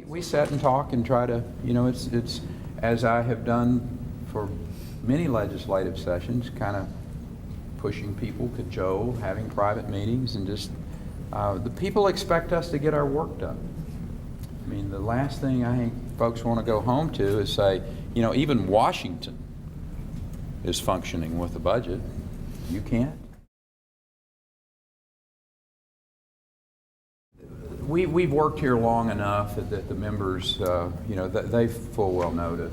We sit and talk and try to, it's as I have done for many legislative sessions, kind of pushing people, cajole, having private meetings, and just, the people expect us to get our work done. I mean, the last thing I think folks want to go home to is say, even Washington is functioning with a budget. You can't. We've worked here long enough that the members, they full well know to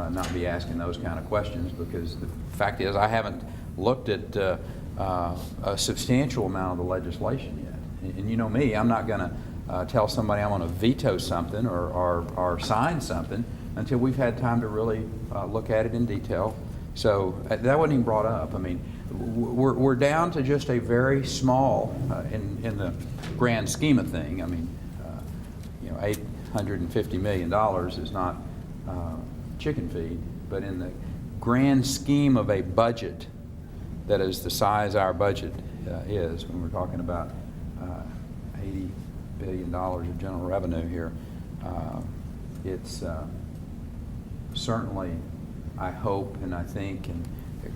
not be asking those kind of questions, because the fact is I haven't looked at a substantial amount of the legislation yet. And you know me, I'm not going to tell somebody I'm going to veto something or sign something until we've had time to really look at it in detail. So that wasn't even brought up. I mean, we're down to just a very small, in the grand scheme of thing. I mean, $850 million is not chicken feed, but in the grand scheme of a budget that is the size our budget is, when we're talking about $80 billion of general revenue here, it's certainly, I hope and I think, and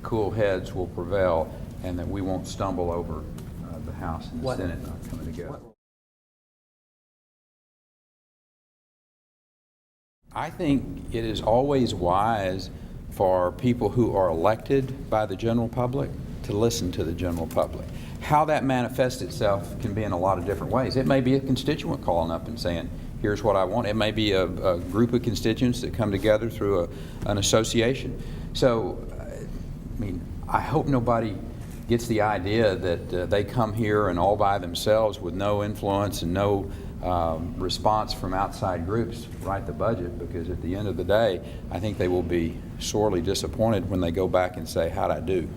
cool heads will prevail, and that we won't stumble over the House and the Senate not coming together. I think it is always wise for people who are elected by the general public to listen to the general public. How that manifests itself can be in a lot of different ways. It may be a constituent calling up and saying, here's what I want. It may be a group of constituents that come together through an association. So, I mean, I hope nobody gets the idea that they come here and all by themselves with no influence and no response from outside groups write the budget, because at the end of the day, I think they will be sorely disappointed when they go back and say, how'd I do?